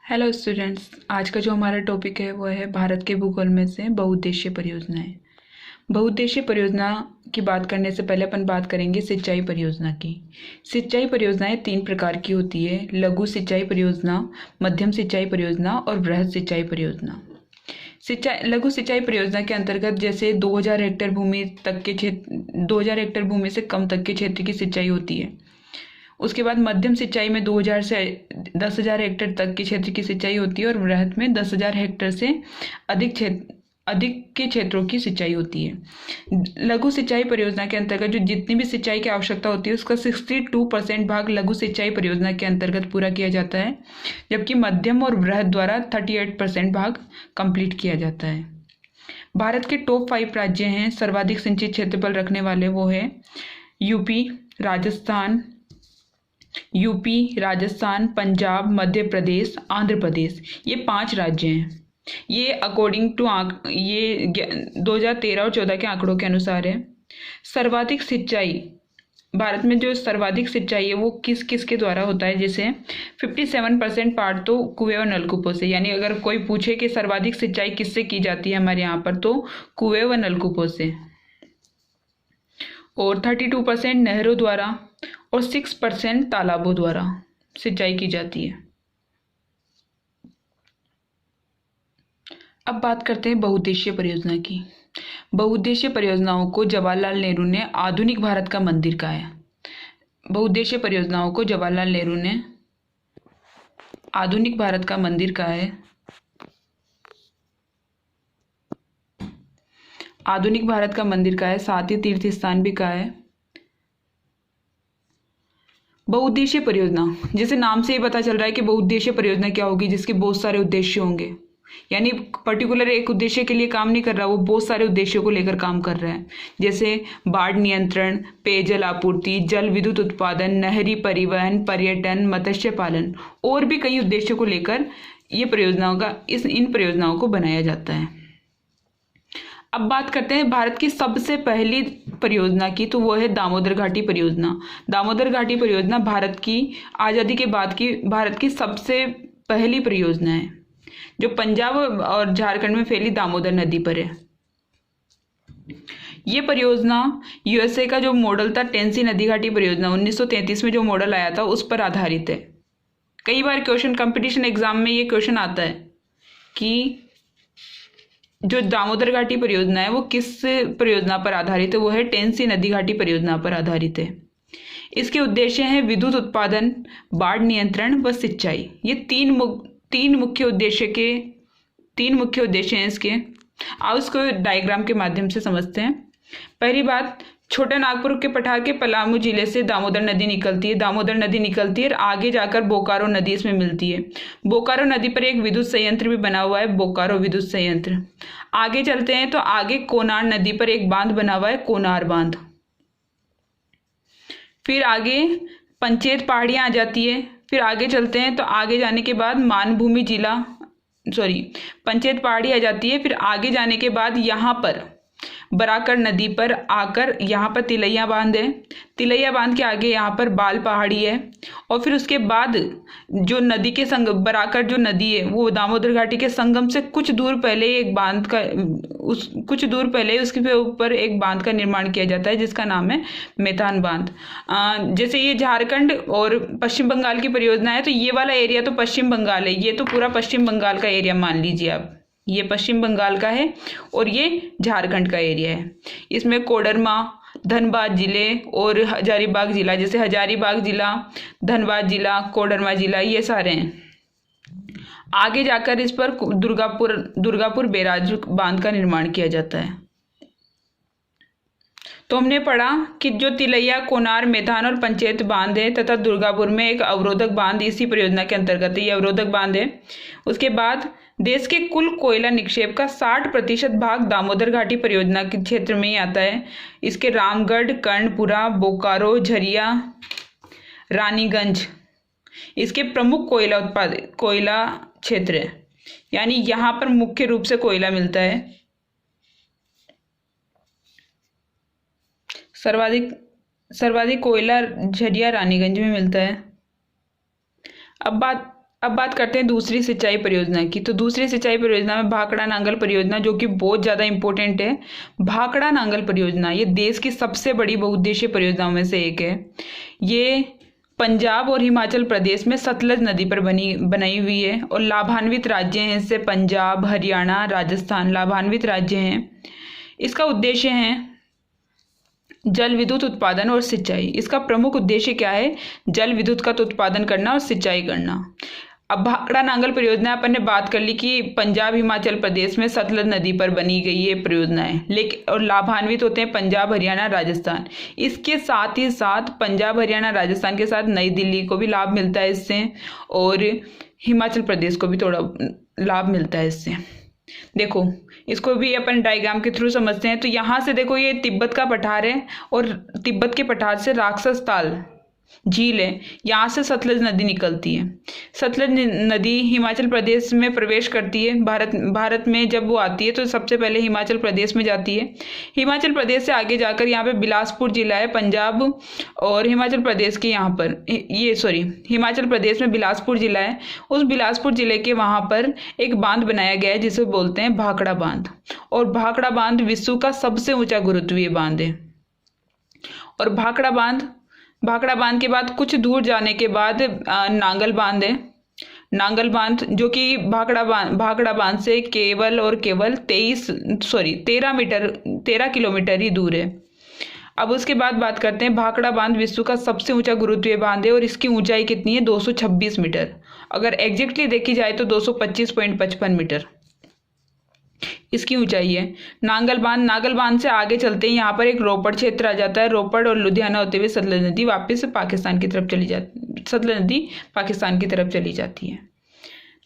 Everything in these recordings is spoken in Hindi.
हेलो स्टूडेंट्स, आज का जो हमारा टॉपिक है वो है भारत के भूगोल में से बहुउद्देशीय परियोजनाएं। बहुउद्देशीय परियोजना की बात करने से पहले अपन बात करेंगे सिंचाई परियोजना की। सिंचाई परियोजनाएं तीन प्रकार की होती है: लघु सिंचाई परियोजना, मध्यम सिंचाई परियोजना और बृहद सिंचाई परियोजना। लघु सिंचाई परियोजना के अंतर्गत जैसे 2000 हेक्टेयर भूमि तक के क्षेत्र 2000 हेक्टेयर भूमि से कम तक के क्षेत्र की सिंचाई होती है। उसके बाद मध्यम सिंचाई में 2000 से 10,000 हेक्टेयर तक के क्षेत्र की सिंचाई होती है और बृहद में 10,000 हेक्टेयर से अधिक के क्षेत्रों की सिंचाई होती है। लघु सिंचाई परियोजना के अंतर्गत जो जितनी भी सिंचाई की आवश्यकता होती है उसका 62% भाग लघु सिंचाई परियोजना के अंतर्गत पूरा किया जाता है, जबकि मध्यम और बृहद द्वारा 38% भाग कंप्लीट किया जाता है। भारत के टॉप 5 राज्य हैं सर्वाधिक सिंचित क्षेत्रफल रखने वाले, वो है यूपी, राजस्थान, पंजाब, मध्य प्रदेश, आंध्र प्रदेश। ये 5 राज्य हैं। ये अकॉर्डिंग टू ये 2013 और 14 के आंकड़ों के अनुसार है। सर्वाधिक सिंचाई भारत में जो सर्वाधिक सिंचाई है वो किस किस के द्वारा होता है, जैसे 57% पार्ट तो कुएं और नलकूपों से। यानी अगर कोई पूछे कि सर्वाधिक सिंचाई किससे की जाती है हमारे यहाँ पर, तो कुएं व नलकूपों से। और 32% नहरों द्वारा और 6% तालाबों द्वारा सिंचाई की जाती है। अब बात करते हैं बहुउद्देशीय परियोजना की। बहुउद्देशीय परियोजनाओं को जवाहरलाल नेहरू ने आधुनिक भारत का मंदिर कहा है। बहुउद्देशीय परियोजनाओं को जवाहरलाल नेहरू ने आधुनिक भारत का मंदिर कहा है। आधुनिक भारत का मंदिर कहा है, साथ ही तीर्थ स्थान भी कहा है। बहुउद्देशीय परियोजना, जैसे नाम से ही पता चल रहा है कि बहुउद्देशीय परियोजना क्या होगी, जिसके बहुत सारे उद्देश्य होंगे। यानी पर्टिकुलर एक उद्देश्य के लिए काम नहीं कर रहा, वो बहुत सारे उद्देश्यों को लेकर काम कर रहा है। जैसे बाढ़ नियंत्रण, पेयजल आपूर्ति, जल विद्युत उत्पादन, नहरी परिवहन, पर्यटन, मत्स्य पालन और भी कई उद्देश्यों को लेकर ये इन परियोजनाओं को बनाया जाता है। अब बात करते हैं भारत की सबसे पहली परियोजना की, तो वो है दामोदर घाटी परियोजना। दामोदर घाटी परियोजना भारत की आज़ादी के बाद की भारत की सबसे पहली परियोजना है, जो पंजाब और झारखंड में फैली दामोदर नदी पर है। ये परियोजना यूएसए का जो मॉडल था टेंसी नदी घाटी परियोजना 1933 में जो मॉडल आया था उस पर आधारित है। कई बार क्वेश्चन कंपटीशन एग्जाम में ये क्वेश्चन आता है कि जो दामोदर घाटी परियोजना है वो किस परियोजना पर आधारित है, वो है टेंसी नदी घाटी परियोजना पर आधारित है। इसके उद्देश्य हैं विद्युत उत्पादन, बाढ़ नियंत्रण व सिंचाई। ये तीन मुख्य उद्देश्य हैं इसके। आओ इसको डायग्राम के माध्यम से समझते हैं। पहली बात, छोटा नागपुर के पठार के पलामू जिले से दामोदर नदी निकलती है। दामोदर नदी निकलती है और आगे जाकर बोकारो नदी इसमें मिलती है। बोकारो नदी पर एक विद्युत संयंत्र भी बना हुआ है, बोकारो विद्युत संयंत्र। आगे चलते हैं तो आगे कोनार नदी पर एक बांध बना हुआ है, कोनार बांध। फिर आगे पंचेत पहाड़ियाँ आ जाती है। फिर आगे चलते हैं तो आगे जाने के बाद पंचेत पहाड़ी आ जाती है। फिर आगे जाने के बाद यहाँ पर बराकर नदी पर आकर यहाँ पर तिलैया बांध है। तिलैया बांध के आगे यहाँ पर बाल पहाड़ी है। और फिर उसके बाद जो नदी के बराकर जो नदी है वो दामोदर घाटी के संगम से कुछ दूर पहले उसके ऊपर एक बांध का निर्माण किया जाता है, जिसका नाम है मेथान बांध। जैसे ये झारखंड और पश्चिम बंगाल की परियोजना है, तो ये वाला एरिया तो पश्चिम बंगाल है। ये तो पूरा पश्चिम बंगाल का एरिया मान लीजिए आप। ये पश्चिम बंगाल का है और ये झारखंड का एरिया है। इसमें कोडरमा, धनबाद जिले और हजारीबाग जिला, जैसे हजारीबाग जिला, धनबाद जिला, कोडरमा जिला, ये सारे हैं। आगे जाकर इस पर दुर्गापुर बैराज बांध का निर्माण किया जाता है। तो हमने पढ़ा कि जो तिलैया, कोनार, मेथान और पंचेत बांध है तथा दुर्गापुर में एक अवरोधक बांध इसी परियोजना के अंतर्गत है। ये अवरोधक बांध है। उसके बाद देश के कुल कोयला निक्षेप का 60% भाग दामोदर घाटी परियोजना के क्षेत्र में ही आता है। इसके रामगढ़, कर्णपुरा, बोकारो, झरिया, रानीगंज इसके प्रमुख कोयला क्षेत्र है। यानी यहाँ पर मुख्य रूप से कोयला मिलता है। सर्वाधिक कोयला झरिया, रानीगंज में मिलता है। अब बात अब बात करते हैं दूसरी सिंचाई परियोजना की। तो दूसरी सिंचाई परियोजना में भाखड़ा नांगल परियोजना, जो कि बहुत ज़्यादा इंपॉर्टेंट है। भाखड़ा नांगल परियोजना ये देश की सबसे बड़ी बहुउद्देशीय परियोजनाओं में से एक है। ये पंजाब और हिमाचल प्रदेश में सतलज नदी पर बनाई हुई है और लाभान्वित राज्य हैं इससे पंजाब, हरियाणा, राजस्थान लाभान्वित राज्य हैं। इसका उद्देश्य है जल विद्युत उत्पादन और सिंचाई। इसका प्रमुख उद्देश्य क्या है? जल विद्युत का उत्पादन करना और सिंचाई करना। अब भाखड़ा नांगल परियोजना अपन ने बात कर ली कि पंजाब हिमाचल प्रदेश में सतलज नदी पर बनी गई ये परियोजना है, लेकिन और लाभान्वित होते हैं पंजाब, हरियाणा, राजस्थान। इसके साथ ही साथ पंजाब, हरियाणा, राजस्थान के साथ नई दिल्ली को भी लाभ मिलता है इससे, और हिमाचल प्रदेश को भी थोड़ा लाभ मिलता है इससे। देखो इसको भी अपन डायग्राम के थ्रू समझते हैं। तो यहाँ से देखो ये तिब्बत का पठार है और तिब्बत के पठार से राक्षस ताल झील है, यहाँ से सतलज नदी निकलती है। सतलज नदी हिमाचल प्रदेश में प्रवेश करती है। भारत में जब वो आती है तो सबसे पहले हिमाचल प्रदेश में जाती है। हिमाचल प्रदेश से आगे जाकर यहाँ पे बिलासपुर जिला है पंजाब, और हिमाचल प्रदेश के यहाँ पर हिमाचल प्रदेश में बिलासपुर जिला है। उस बिलासपुर जिले के वहाँ पर एक बांध बनाया गया है जिसे बोलते हैं भाखड़ा बांध, और भाखड़ा बांध विश्व का सबसे ऊंचा गुरुत्वीय बांध है। और भाखड़ा बांध के बाद कुछ दूर जाने के बाद नांगल बांध है। नांगल बांध जो कि भाखड़ा बांध से केवल 13 किलोमीटर ही दूर है। अब उसके बाद बात करते हैं, भाखड़ा बांध विश्व का सबसे ऊंचा गुरुत्वीय बांध है और इसकी ऊंचाई कितनी है? 226 मीटर। अगर एग्जैक्टली देखी जाए तो 225.55 मीटर इसकी ऊंचाई है। नांगल बांध से आगे चलते हैं, यहाँ पर एक रोपड़ क्षेत्र आ जाता है। रोपड़ और लुधियाना होते हुए सतलज नदी वापस पाकिस्तान की तरफ चली जाती है।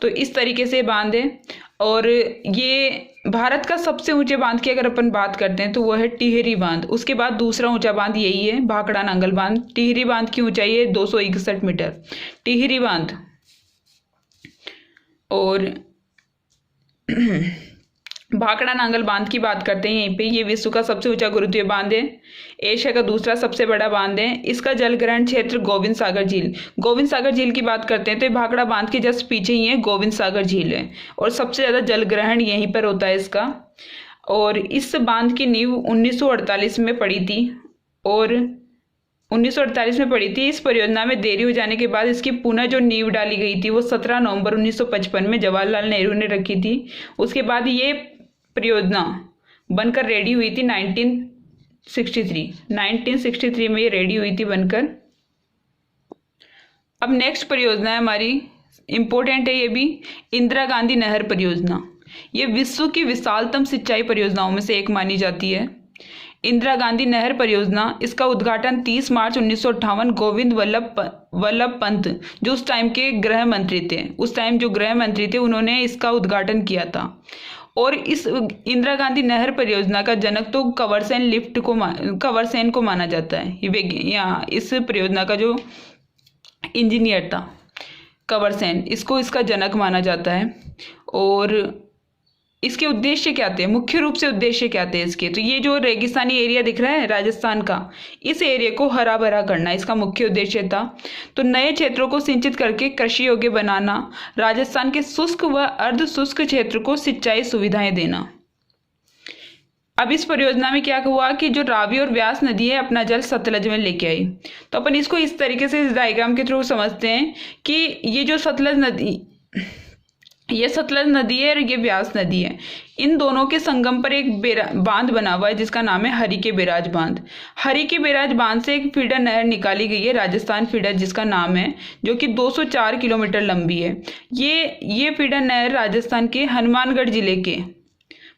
तो इस तरीके से बांध है। और ये भारत का सबसे ऊंचे बांध की अगर अपन बात करते हैं तो वह है टिहरी बांध। उसके बाद दूसरा ऊंचा बांध यही है, भाखड़ा नांगल बांध। टिहरी बांध की ऊंचाई है 261 मीटर टिहरी बांध। और भाखड़ा नांगल बांध की बात करते हैं यहीं पे, ये विश्व का सबसे ऊंचा गुरुत्वीय बांध है। एशिया का दूसरा सबसे बड़ा बांध है। इसका जलग्रहण क्षेत्र गोविंद सागर झील की बात करते हैं तो भाखड़ा बांध के जस्ट पीछे ही है गोविंद सागर झील है, और सबसे ज्यादा जलग्रहण यहीं पर होता है इसका। और इस बांध की नींव 1948 में पड़ी थी, और 1948 में पड़ी थी। इस परियोजना में देरी हो जाने के बाद इसकी पुनः जो नींव डाली गई थी वो 17 नवंबर 1955 में जवाहरलाल नेहरू ने रखी थी। उसके बाद ये परियोजना बनकर रेडी हुई थी 1963 में ये रेडी हुई थी बनकर। अब नेक्स्ट परियोजना है हमारी, इंपॉर्टेंट है ये भी, इंदिरा गांधी नहर परियोजना। ये विश्व की विशालतम सिंचाई परियोजनाओं में से एक मानी जाती है। इंदिरा गांधी नहर परियोजना, इसका उद्घाटन 30 मार्च 1958 गोविंद वल्लभ पंत जो उस टाइम के गृह मंत्री थे उन्होंने इसका उद्घाटन किया था। और इस इंदिरा गांधी नहर परियोजना का जनक तो कंवर सेन को माना जाता है। यहाँ इस परियोजना का जो इंजीनियर था कंवर सेन, इसका जनक माना जाता है। और इसके उद्देश्य क्या थे, मुख्य रूप से उद्देश्य क्या थे इसके? तो ये जो रेगिस्तानी एरिया दिख रहा है राजस्थान का, इस एरिया को हरा भरा करना इसका मुख्य उद्देश्य था। तो नए क्षेत्रों को सिंचित करके कृषि योग्य बनाना, राजस्थान के शुष्क व अर्ध शुष्क क्षेत्र को सिंचाई सुविधाएं देना। अब इस परियोजना में क्या हुआ कि जो रावी और व्यास नदी है अपना जल सतलज में लेके आई। तो अपन इसको इस तरीके से इस डायग्राम के थ्रू समझते हैं कि ये जो सतलज नदी है और ये व्यास नदी है, इन दोनों के संगम पर एक बांध बना हुआ है जिसका नाम है हरि के बैराज बांध। हरि के बैराज बांध से एक फीडर नहर निकाली गई है, राजस्थान फीडर जिसका नाम है, जो कि 204 किलोमीटर लंबी है। ये फीडर नहर राजस्थान के हनुमानगढ़ जिले के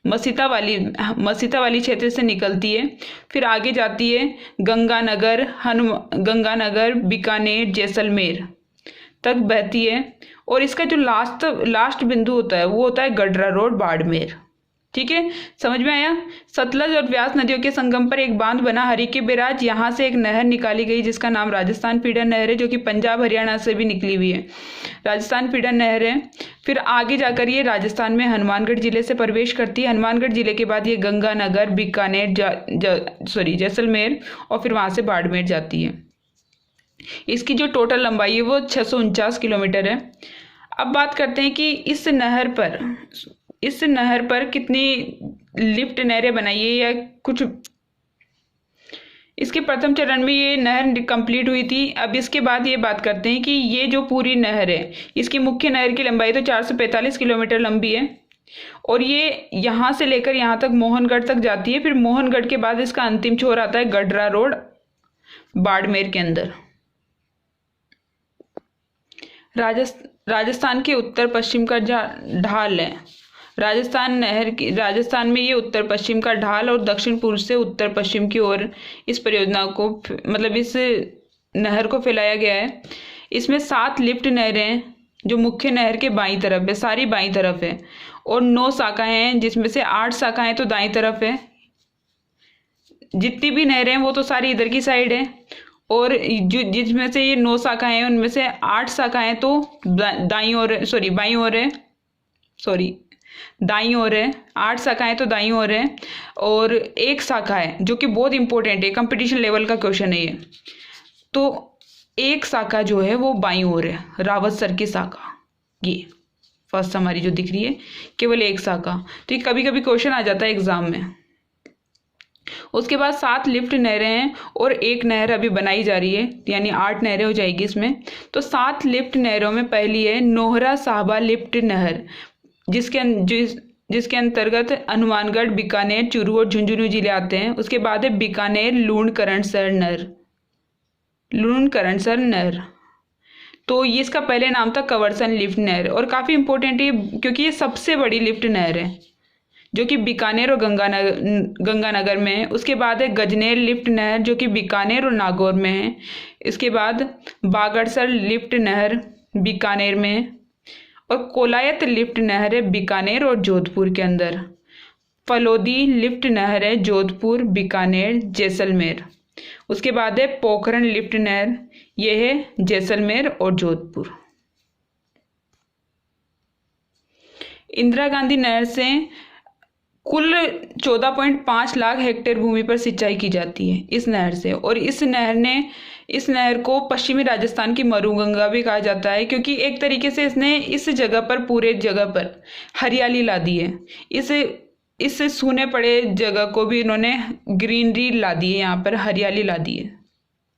मसीता वाली क्षेत्र से निकलती है, फिर आगे जाती है गंगानगर, बीकानेर, जैसलमेर तक बहती है। और इसका जो लास्ट बिंदु होता है वो होता है गडरा रोड, बाड़मेर। ठीक है, समझ में आया? सतलज और व्यास नदियों के संगम पर एक बांध बना हरि के बैराज, यहाँ से एक नहर निकाली गई जिसका नाम राजस्थान फीडर नहर है, जो कि पंजाब हरियाणा से भी निकली हुई है, राजस्थान फीडर नहर है। फिर आगे जाकर ये राजस्थान में हनुमानगढ़ जिले से प्रवेश करती है। हनुमानगढ़ जिले के बाद ये गंगानगर, बीकानेर, जैसलमेर और फिर वहाँ से बाड़मेर जाती है। इसकी जो टोटल लंबाई है वो 649 किलोमीटर है। अब बात करते हैं कि इस नहर पर कितनी लिफ्ट नहरें बनाई है या कुछ। इसके प्रथम चरण में ये नहर कंप्लीट हुई थी। अब इसके बाद ये बात करते हैं कि ये जो पूरी नहर है, इसकी मुख्य नहर की लंबाई तो 445 किलोमीटर लंबी है और ये यहाँ से लेकर यहाँ तक मोहनगढ़ तक जाती है। फिर मोहनगढ़ के बाद इसका अंतिम छोर आता है गडरा रोड, बाड़मेर के अंदर। राजस्थान के उत्तर पश्चिम का ढाल है। राजस्थान में ये उत्तर पश्चिम का ढाल और दक्षिण पूर्व से उत्तर पश्चिम की ओर इस परियोजना को मतलब इस नहर को फैलाया गया है। इसमें 7 लिफ्ट नहरें जो मुख्य नहर के बाईं तरफ है, सारी बाईं तरफ है, और 9 शाखाएं हैं जिसमें से 8 शाखाएं तो दाईं तरफ है। जितनी भी नहरें हैं वो तो सारी इधर की साइड है, और जो जिसमें से ये 9 शाखाएं हैं उनमें से 8 शाखाएं तो दाईं ओर बाईं ओर है, दाईं ओर है। 8 शाखाएं तो दाईं ओर है और एक शाखा है जो कि बहुत इंपॉर्टेंट है, कंपटीशन लेवल का क्वेश्चन है ये। तो एक शाखा जो है वो बाईं ओर है, रावतसर की शाखा। ये फर्स्ट हमारी जो दिख रही है केवल एक शाखा। तो ये कभी कभी क्वेश्चन आ जाता है एग्जाम में। उसके बाद 7 लिफ्ट नहरें हैं और एक नहर अभी बनाई जा रही है, यानी 8 नहरें हो जाएगी इसमें। तो 7 लिफ्ट नहरों में पहली है नोहरा साहबा लिफ्ट नहर, जिसके अंतर्गत हनुमानगढ़, बीकानेर, चूरू और झुंझुनू जिले आते हैं। उसके बाद है बीकानेर लूणकरणसर नहर। तो ये इसका पहले नाम था कवरसन लिफ्ट नहर और काफ़ी इंपॉर्टेंट है क्योंकि ये सबसे बड़ी लिफ्ट नहर है जो कि बीकानेर और गंगानगर में है। उसके बाद है गजनेर लिफ्ट नहर जो कि बीकानेर और नागौर में है। इसके बाद बागड़सर लिफ्ट नहर बीकानेर में है और कोलायत लिफ्ट नहर है बीकानेर और जोधपुर के अंदर। फलोदी लिफ्ट नहर है जोधपुर, बीकानेर, जैसलमेर। उसके बाद है पोखरण लिफ्ट नहर, यह है जैसलमेर और जोधपुर। इंदिरा गांधी नहर से कुल 14.5 लाख हेक्टेयर भूमि पर सिंचाई की जाती है इस नहर से। और इस नहर को पश्चिमी राजस्थान की मरुगंगा भी कहा जाता है क्योंकि एक तरीके से इसने इस जगह पर, पूरे जगह पर हरियाली ला दी है। इस सूने पड़े जगह को भी इन्होंने ग्रीनरी ला दी है, यहाँ पर हरियाली ला दी है।